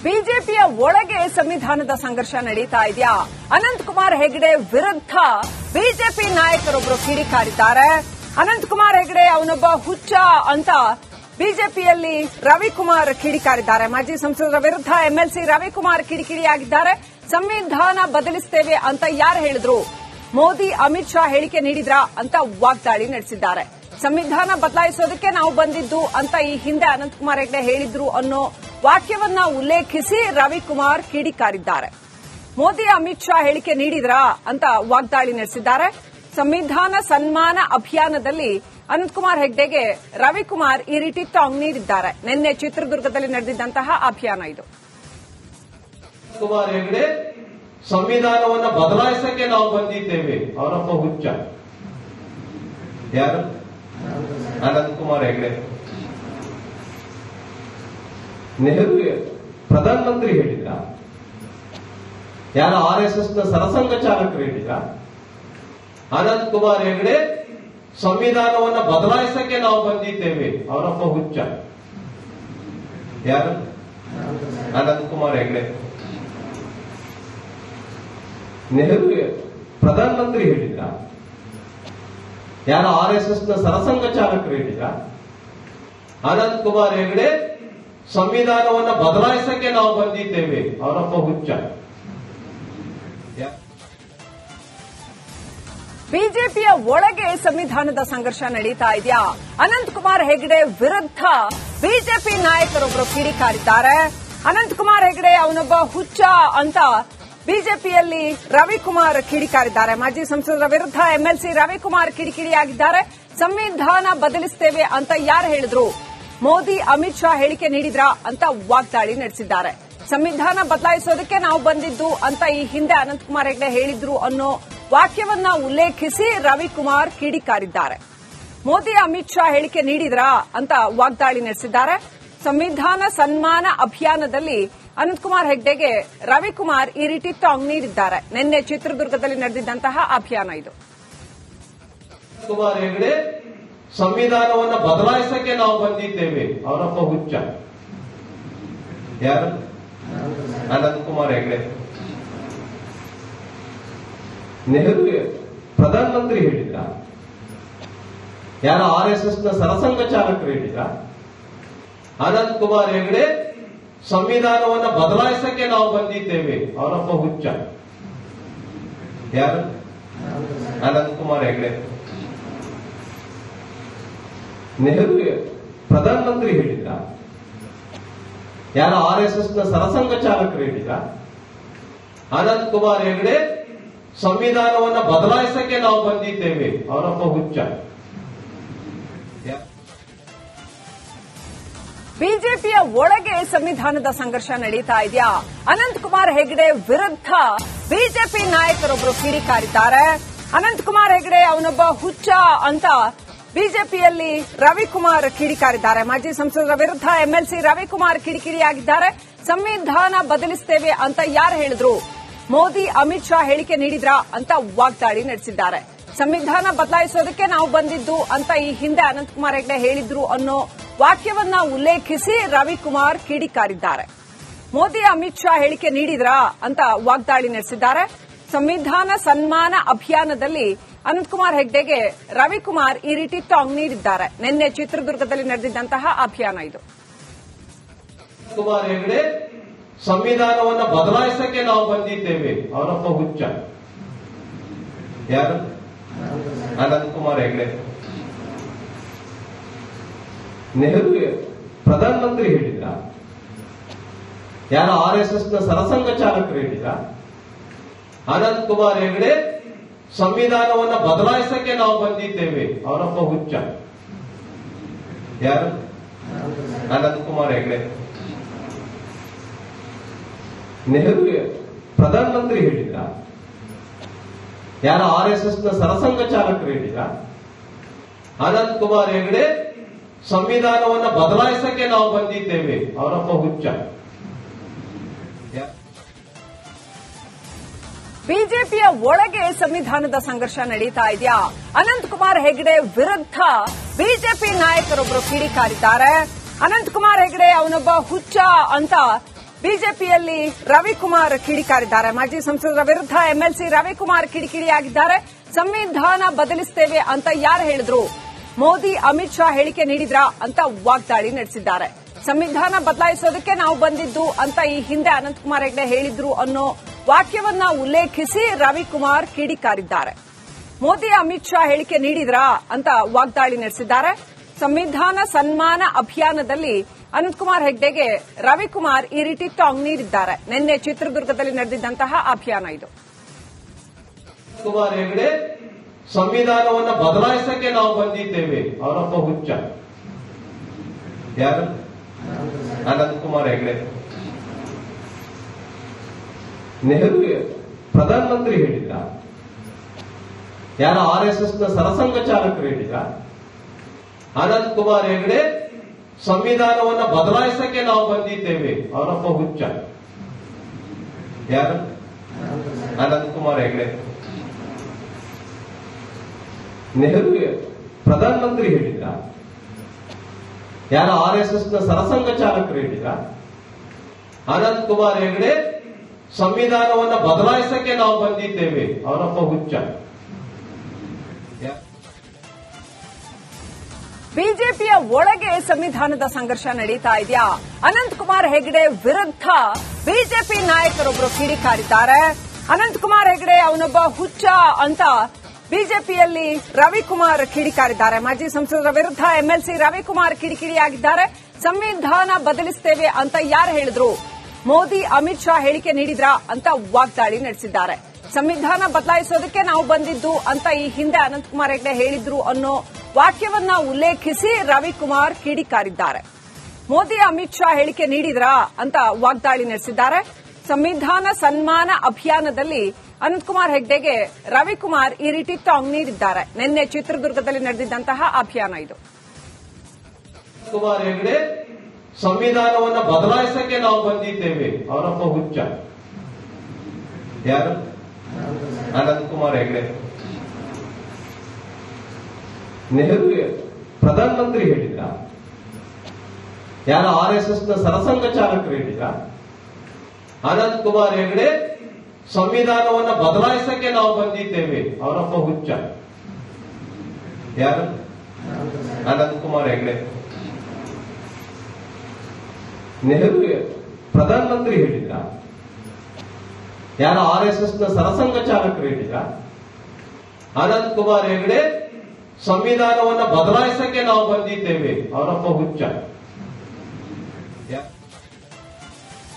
ಬಿಜೆಪಿಯ ಒಳಗೆ ಸಂವಿಧಾನದ ಸಂಘರ್ಷ ನಡೀತಾ ಇದೆಯಾ? ಅನಂತಕುಮಾರ್ ಹೆಗಡೆ ವಿರುದ್ಧ ಬಿಜೆಪಿ ನಾಯಕರೊಬ್ಬರು ಕಿಡಿಕಾರಿದ್ದಾರೆ. ಅನಂತಕುಮಾರ್ ಹೆಗಡೆ ಅವನೊಬ್ಬ ಹುಚ್ಚ ಅಂತ ಬಿಜೆಪಿಯಲ್ಲಿ ರವಿಕುಮಾರ್ ಕಿಡಿಕಾರಿದ್ದಾರೆ. ಮಾಜಿ ಸಂಸದರ ವಿರುದ್ಧ ಎಂಎಲ್ಸಿ ರವಿಕುಮಾರ್ ಕಿಡಿಕಿಡಿಯಾಗಿದ್ದಾರೆ. ಸಂವಿಧಾನ ಬದಲಿಸುತ್ತೇವೆ ಅಂತ ಯಾರು ಹೇಳಿದ್ರು? ಮೋದಿ ಅಮಿತ್ ಶಾ ಹೇಳಿಕೆ ನೀಡಿದ್ರಾ ಅಂತ ವಾಗ್ದಾಳಿ ನಡೆಸಿದ್ದಾರೆ. ಸಂವಿಧಾನ ಬದಲಾಯಿಸೋದಕ್ಕೆ ನಾವು ಬಂದಿದ್ದು ಅಂತ ಈ ಹಿಂದೆ ಅನಂತಕುಮಾರ್ ಹೆಗಡೆ ಹೇಳಿದ್ರು ಅನ್ನೋ ವಾಕ್ಯವನ್ನ ಉಲ್ಲೇಖಿಸಿ ರವಿಕುಮಾರ್ ಕಿಡಿಕಾರಿದ್ದಾರೆ. ಮೋದಿ ಅಮಿತ್ ಶಾ ಹೇಳಿಕೆ ನೀಡಿದ್ರಾ ಅಂತ ವಾಗ್ದಾಳಿ ನಡೆಸಿದ್ದಾರೆ. ಸಂವಿಧಾನ ಸನ್ಮಾನ ಅಭಿಯಾನದಲ್ಲಿ ಅನಂತಕುಮಾರ್ ಹೆಗಡೆಗೆ ರವಿಕುಮಾರ್ ಈ ರೀತಿ ಟಾಂಗ್ ನೀಡಿದ್ದಾರೆ. ನಿನ್ನೆ ಚಿತ್ರದುರ್ಗದಲ್ಲಿ ನಡೆದಿದ್ದಂತಹ ಅಭಿಯಾನ ಇದು. ಕುಮಾರ್ ಹೆಗಡೆ ಸಂವಿಧಾನವನ್ನು ಬದಲಾಯಿಸಕ್ಕೆ ನಾವು ಬಂದಿದ್ದೇವೆ. ಅವರೊಬ್ಬ ಹುಚ್ಚ. ಯಾರು? ಅನಂತಕುಮಾರ್ ಹೆಗಡೆ. ನೆಹರು ಪ್ರಧಾನಮಂತ್ರಿ ಹೇಳಿದ್ರ? ಯಾರು RSS ನ ಸರಸಂಘ ಚಾಲಕರು ಹೇಳಿದ್ರ? ಅನಂತಕುಮಾರ್ ಹೆಗಡೆ ಸಂವಿಧಾನವನ್ನು ಬದಲಾಯಿಸಕ್ಕೆ ನಾವು ಬಂದಿದ್ದೇವೆ. ಅವರೊಬ್ಬ ಹುಚ್ಚ. ಯಾರು? ಅನಂತಕುಮಾರ್ ಹೆಗಡೆ. ನೆಹರು ಪ್ರಧಾನಮಂತ್ರಿ ಹೇಳಿದ್ರ? ಯಾರು RSS ನ ಸರಸಂಘ ಚಾಲಕರು ಹೇಳಿದ್ರ? ಅನಂತಕುಮಾರ್ ಹೆಗಡೆ ಸಂವಿಧಾನವನ್ನು ಬದಲಾಯಿಸಕ್ಕೆ ನಾವು ಬಂದಿದ್ದೇವೆ. ಅವರೊಬ್ಬ ಹುಚ್ಚ. ಬಿಜೆಪಿಯ ಒಳಗೆ ಸಂವಿಧಾನದ ಸಂಘರ್ಷ ನಡೀತಾ ಇದೆಯಾ? ಅನಂತಕುಮಾರ್ ಹೆಗಡೆ ವಿರುದ್ಧ ಬಿಜೆಪಿ ನಾಯಕರೊಬ್ಬರು ಕಿಡಿಕಾರಿದ್ದಾರೆ. ಅನಂತಕುಮಾರ್ ಹೆಗಡೆ ಅವನೊಬ್ಬ ಹುಚ್ಚ ಅಂತ ಬಿಜೆಪಿಯಲ್ಲಿ ರವಿಕುಮಾರ್ ಕಿಡಿಕಾರಿದ್ದಾರೆ. ಮಾಜಿ ಸಂಸದರ ವಿರುದ್ಧ ಎಂಎಲ್ಸಿ ರವಿಕುಮಾರ್ ಕಿಡಿಕಿಡಿಯಾಗಿದ್ದಾರೆ. ಸಂವಿಧಾನ ಬದಲಿಸುತ್ತೇವೆ ಅಂತ ಯಾರು ಹೇಳಿದ್ರು? ಮೋದಿ ಅಮಿತ್ ಶಾ ಹೇಳಿಕೆ ನೀಡಿದ್ರಾ ಅಂತ ವಾಗ್ದಾಳಿ ನಡೆಸಿದ್ದಾರೆ. ಸಂವಿಧಾನ ಬದಲಾಯಿಸೋದಕ್ಕೆ ನಾವು ಬಂದಿದ್ದು ಅಂತ ಈ ಹಿಂದೆ ಅನಂತಕುಮಾರ್ ಹೆಗಡೆ ಹೇಳಿದ್ರು ಅನ್ನೋ ವಾಕ್ಯವನ್ನ ಉಲ್ಲೇಖಿಸಿ ರವಿಕುಮಾರ್ ಕಿಡಿಕಾರಿದ್ದಾರೆ. ಮೋದಿ ಅಮಿತ್ ಶಾ ಹೇಳಿಕೆ ನೀಡಿದ್ರಾ ಅಂತ ವಾಗ್ದಾಳಿ ನಡೆಸಿದ್ದಾರೆ. ಸಂವಿಧಾನ ಸನ್ಮಾನ ಅಭಿಯಾನದಲ್ಲಿ ಅನಂತಕುಮಾರ್ ಹೆಗಡೆಗೆ ರವಿಕುಮಾರ್ ಈ ರೀತಿ ಟಾಂಗ್ ನೀಡಿದ್ದಾರೆ. ನಿನ್ನೆ ಚಿತ್ರದುರ್ಗದಲ್ಲಿ ನಡೆದಿದ್ದಂತಹ ಅಭಿಯಾನ ಇದು. ಕುಮಾರ್ ಹೆಗಡೆ ಸಂವಿಧಾನವನ್ನು ಬದಲಾಯಿಸಕ್ಕೆ ನಾವು ಬಂದಿದ್ದೇವೆ. ಅವರೊಬ್ಬ ಹುಚ್ಚ. ಯಾರು? ಅನಂತಕುಮಾರ್ ಹೆಗಡೆ. ನೆಹರು ಪ್ರಧಾನಮಂತ್ರಿ ಹೇಳಿದ್ರ? ಯಾರು RSS ನ ಸರಸಂಘ ಚಾಲಕರು ಹೇಳಿದ್ರ? ಅನಂತಕುಮಾರ್ ಹೆಗಡೆ ಸಂವಿಧಾನವನ್ನು ಬದಲಾಯಿಸಕ್ಕೆ ನಾವು ಬಂದಿದ್ದೇವೆ. ಅವರೊಬ್ಬ ಹುಚ್ಚ. ಯಾರು? ಅನಂತಕುಮಾರ್ ಹೆಗಡೆ. ನೆಹರು ಪ್ರಧಾನಮಂತ್ರಿ ಹೇಳಿದ್ರ? ಯಾರು RSS ನ ಸರಸಂಘ ಚಾಲಕರು ಹೇಳಿದ್ರ? ಅನಂತಕುಮಾರ್ ಹೆಗಡೆ ಸಂವಿಧಾನವನ್ನು ಬದಲಾಯಿಸಕ್ಕೆ ನಾವು ಬಂದಿದ್ದೇವೆ. ಅವರೊಬ್ಬ ಹುಚ್ಚ. ಬಿಜೆಪಿಯ ಒಳಗೆ ಸಂವಿಧಾನದ ಸಂಘರ್ಷ ನಡೀತಾ ಇದೆಯಾ? ಅನಂತಕುಮಾರ್ ಹೆಗಡೆ ವಿರುದ್ಧ ಬಿಜೆಪಿ ನಾಯಕರೊಬ್ಬರು ಕಿಡಿಕಾರಿದ್ದಾರೆ. ಅನಂತಕುಮಾರ್ ಹೆಗಡೆ ಅವನೊಬ್ಬ ಹುಚ್ಚ ಅಂತ ಬಿಜೆಪಿಯಲ್ಲಿ ರವಿಕುಮಾರ್ ಕಿಡಿಕಾರಿದ್ದಾರೆ. ಮಾಜಿ ಸಂಸದರ ವಿರುದ್ಧ ಎಂಎಲ್ಸಿ ರವಿಕುಮಾರ್ ಕಿಡಿಕಿಡಿಯಾಗಿದ್ದಾರೆ. ಸಂವಿಧಾನ ಬದಲಿಸುತ್ತೇವೆ ಅಂತ ಯಾರು ಹೇಳಿದ್ರು? ಮೋದಿ ಅಮಿತ್ ಶಾ ಹೇಳಿಕೆ ನೀಡಿದ್ರಾ ಅಂತ ವಾಗ್ದಾಳಿ ನಡೆಸಿದ್ದಾರೆ. ಸಂವಿಧಾನ ಬದಲಾಯಿಸೋದಕ್ಕೆ ನಾವು ಬಂದಿದ್ದು ಅಂತ ಈ ಹಿಂದೆ ಅನಂತಕುಮಾರ್ ಹೆಗಡೆ ಹೇಳಿದ್ರು ಅನ್ನೋ ವಾಕ್ಯವನ್ನ ಉಲ್ಲೇಖಿಸಿ ರವಿಕುಮಾರ್ ಕಿಡಿಕಾರಿದ್ದಾರೆ. ಮೋದಿ ಅಮಿತ್ ಶಾ ಹೇಳಿಕೆ ನೀಡಿದ್ರಾ ಅಂತ ವಾಗ್ದಾಳಿ ನಡೆಸಿದ್ದಾರೆ. ಸಂವಿಧಾನ ಸನ್ಮಾನ ಅಭಿಯಾನದಲ್ಲಿ ಅನಂತಕುಮಾರ್ ಹೆಗಡೆಗೆ ರವಿಕುಮಾರ್ ಈ ರೀತಿ ಟಾಂಗ್ ನೀಡಿದ್ದಾರೆ. ನಿನ್ನೆ ಚಿತ್ರದುರ್ಗದಲ್ಲಿ ನಡೆದಿದ್ದಂತಹ ಅಭಿಯಾನ ಇದು. ಕುಮಾರ್ ಹೆಗಡೆ ಸಂವಿಧಾನವನ್ನು ಬದಲಾಯಿಸಕ್ಕೆ ನಾವು ಬಂದಿದ್ದೇವೆ. ಅವರೊಬ್ಬ ಹುಚ್ಚ. ಯಾರು? ಅನಂತಕುಮಾರ್ ಹೆಗಡೆ. ನೆಹರು ಪ್ರಧಾನಮಂತ್ರಿ ಹೇಳಿದ್ರ? ಯಾರು RSS ನ ಸರಸಂಘ ಚಾಲಕರು ಹೇಳಿದ್ರ? ಅನಂತಕುಮಾರ್ ಹೆಗಡೆ ಸಂವಿಧಾನವನ್ನು ಬದಲಾಯಿಸಕ್ಕೆ ನಾವು ಬಂದಿದ್ದೇವೆ. ಅವರೊಬ್ಬ ಹುಚ್ಚ. ಯಾರು? ಅನಂತಕುಮಾರ್ ಹೆಗಡೆ. ನೆಹರು ಪ್ರಧಾನಮಂತ್ರಿ ಹೇಳಿದ್ರ? ಯಾರು RSS ನ ಸರಸಂಘ ಚಾಲಕರು ಹೇಳಿದ್ರ? ಅನಂತಕುಮಾರ್ ಹೆಗಡೆ ಸಂವಿಧಾನವನ್ನು ಬದಲಾಯಿಸಕ್ಕೆ ನಾವು ಬಂದಿದ್ದೇವೆ. ಅವರೊಬ್ಬ ಹುಚ್ಚ. ಬಿಜೆಪಿಯ ಒಳಗೆ ಸಂವಿಧಾನದ ಸಂಘರ್ಷ ನಡೀತಾ ಇದೆಯಾ? ಅನಂತಕುಮಾರ್ ಹೆಗಡೆ ವಿರುದ್ಧ ಬಿಜೆಪಿ ನಾಯಕರೊಬ್ಬರು ಕಿಡಿಕಾರಿದ್ದಾರೆ. ಅನಂತಕುಮಾರ್ ಹೆಗಡೆ ಅವನೊಬ್ಬ ಹುಚ್ಚ ಅಂತ ಬಿಜೆಪಿಯಲ್ಲಿ ರವಿಕುಮಾರ್ ಕಿಡಿಕಾರಿದ್ದಾರೆ. ಮಾಜಿ ಸಂಸದರ ವಿರುದ್ಧ ಎಂಎಲ್ಸಿ ರವಿಕುಮಾರ್ ಕಿಡಿಕಿಡಿಯಾಗಿದ್ದಾರೆ. ಸಂವಿಧಾನ ಬದಲಿಸುತ್ತೇವೆ ಅಂತ ಯಾರು ಹೇಳಿದ್ರು? ಮೋದಿ ಅಮಿತ್ ಶಾ ಹೇಳಿಕೆ ನೀಡಿದ್ರಾ ಅಂತ ವಾಗ್ದಾಳಿ ನಡೆಸಿದ್ದಾರೆ. ಸಂವಿಧಾನ ಬದಲಾಯಿಸೋದಕ್ಕೆ ನಾವು ಬಂದಿದ್ದು ಅಂತ ಈ ಹಿಂದೆ ಅನಂತಕುಮಾರ್ ಹೆಗಡೆ ಹೇಳಿದ್ರು ಅನ್ನೋ ವಾಕ್ಯವನ್ನ ಉಲ್ಲೇಖಿಸಿ ರವಿಕುಮಾರ್ ಕಿಡಿಕಾರಿದ್ದಾರೆ. ಮೋದಿ ಅಮಿತ್ ಶಾ ಹೇಳಿಕೆ ನೀಡಿದ್ರಾ ಅಂತ ವಾಗ್ದಾಳಿ ನಡೆಸಿದ್ದಾರೆ. ಸಂವಿಧಾನ ಸನ್ಮಾನ ಅಭಿಯಾನದಲ್ಲಿ ಅನಂತಕುಮಾರ್ ಹೆಗ್ಡೆಗೆ ರವಿಕುಮಾರ್ ಈ ರೀತಿ ಟಾಂಗ್ ನೀಡಿದ್ದಾರೆ. ನಿನ್ನೆ ಚಿತ್ರದುರ್ಗದಲ್ಲಿ ನಡೆದಿದ್ದಂತಹ ಅಭಿಯಾನ ಇದು. ಕುಮಾರ್ ಹೆಗಡೆ ಸಂವಿಧಾನವನ್ನು ಬದಲಾಯಿಸಕ್ಕೆ ನಾವು ಬಂದಿದ್ದೇವೆ. ಅವರೊಬ್ಬ ಹುಚ್ಚ. ಯಾರು? ಅನಂತಕುಮಾರ್ ಹೆಗಡೆ. ನೆಹರು ಪ್ರಧಾನಮಂತ್ರಿ ಹೇಳಿದ್ರ? ಯಾರು RSS ನ ಸರಸಂಘ ಚಾಲಕರು ಹೇಳಿದ್ರ? ಅನಂತಕುಮಾರ್ ಹೆಗಡೆ ಸಂವಿಧಾನವನ್ನು ಬದಲಾಯಿಸಕ್ಕೆ ನಾವು ಬಂದಿದ್ದೇವೆ. ಅವರೊಬ್ಬ ಹುಚ್ಚ. ಯಾರು? ಅನಂತಕುಮಾರ್ ಹೆಗಡೆ. ನೆಹರು ಪ್ರಧಾನಮಂತ್ರಿ ಹೇಳಿದ್ರ? ಯಾರು RSS ನ ಸರಸಂಘ ಚಾಲಕರು ಹೇಳಿದ್ರ? ಅನಂತಕುಮಾರ್ ಹೆಗಡೆ ಸಂವಿಧಾನವನ್ನು ಬದಲಾಯಿಸಕ್ಕೆ ನಾವು ಬಂದಿದ್ದೇವೆ. ಅವರೊಬ್ಬ ಹುಚ್ಚ. ಬಿಜೆಪಿಯ ಒಳಗೆ ಸಂವಿಧಾನದ ಸಂಘರ್ಷ ನಡೀತಾ ಇದೆಯಾ? ಅನಂತಕುಮಾರ್ ಹೆಗಡೆ ವಿರುದ್ಧ ಬಿಜೆಪಿ ನಾಯಕರೊಬ್ಬರು ಕಿಡಿಕಾರಿದ್ದಾರೆ. ಅನಂತಕುಮಾರ್ ಹೆಗಡೆ ಅವನೊಬ್ಬ ಹುಚ್ಚ ಅಂತ ಬಿಜೆಪಿಯಲ್ಲಿ ರವಿಕುಮಾರ್ ಕಿಡಿಕಾರಿದ್ದಾರೆ. ಮಾಜಿ ಸಂಸದರ ವಿರುದ್ಧ ಎಂಎಲ್ಸಿ ರವಿಕುಮಾರ್ ಕಿಡಿಕಿಡಿಯಾಗಿದ್ದಾರೆ. ಸಂವಿಧಾನ ಬದಲಿಸುತ್ತೇವೆ ಅಂತ ಯಾರು ಹೇಳಿದ್ರು? ಮೋದಿ ಅಮಿತ್ ಶಾ ಹೇಳಿಕೆ ನೀಡಿದ್ರಾ ಅಂತ ವಾಗ್ದಾಳಿ ನಡೆಸಿದ್ದಾರೆ. ಸಂವಿಧಾನ ಬದಲಾಯಿಸೋದಕ್ಕೆ ನಾವು ಬಂದಿದ್ದು ಅಂತ ಈ ಹಿಂದೆ ಅನಂತಕುಮಾರ್ ಹೆಗಡೆ ಹೇಳಿದ್ರು ಅನ್ನೋ ವಾಕ್ಯವನ್ನ ಉಲ್ಲೇಖಿಸಿ ರವಿಕುಮಾರ್ ಕಿಡಿಕಾರಿದ್ದಾರೆ. ಮೋದಿ ಅಮಿತ್ ಶಾ ಹೇಳಿಕೆ ನೀಡಿದ್ರಾ ಅಂತ ವಾಗ್ದಾಳಿ ನಡೆಸಿದ್ದಾರೆ. ಸಂವಿಧಾನ ಸನ್ಮಾನ ಅಭಿಯಾನದಲ್ಲಿ ಅನಂತಕುಮಾರ್ ಹೆಗ್ಡೆಗೆ ರವಿಕುಮಾರ್ ಈ ರೀತಿ ಟಾಂಗ್ ನೀಡಿದ್ದಾರೆ. ನಿನ್ನೆ ಚಿತ್ರದುರ್ಗದಲ್ಲಿ ನಡೆದಿದ್ದಂತಹ ಅಭಿಯಾನ ಇದು. ಕುಮಾರ್ ಹೆಗಡೆ ಸಂವಿಧಾನವನ್ನು ಬದಲಾಯಿಸಕ್ಕೆ ನಾವು ಬಂದಿದ್ದೇವೆ. ಅವರೊಬ್ಬ ಹುಚ್ಚ. ಯಾರು? ಅನಂತಕುಮಾರ್ ಹೆಗಡೆ. ನೆಹರು ಪ್ರಧಾನಮಂತ್ರಿ ಹೇಳಿದ್ರ? ಯಾರು RSS ನ ಸರಸಂಘ ಚಾಲಕರು ಹೇಳಿದ್ರ? ಅನಂತಕುಮಾರ್ ಹೆಗಡೆ ಸಂವಿಧಾನವನ್ನು ಬದಲಾಯಿಸಕ್ಕೆ ನಾವು ಬಂದಿದ್ದೇವೆ. ಅವರೊಬ್ಬ ಹುಚ್ಚ. ಯಾರು? ಅನಂತಕುಮಾರ್ ಹೆಗಡೆ. ನೆಹರು ಪ್ರಧಾನಮಂತ್ರಿ ಹೇಳಿದ್ರ? ಯಾರು RSS ನ ಸರಸಂಘ ಚಾಲಕರು ಹೇಳಿದ್ರ? ಅನಂತಕುಮಾರ್ ಹೆಗಡೆ ಸಂವಿಧಾನವನ್ನು ಬದಲಾಯಿಸಕ್ಕೆ ನಾವು ಬಂದಿದ್ದೇವೆ. ಅವರೊಬ್ಬ ಹುಚ್ಚ.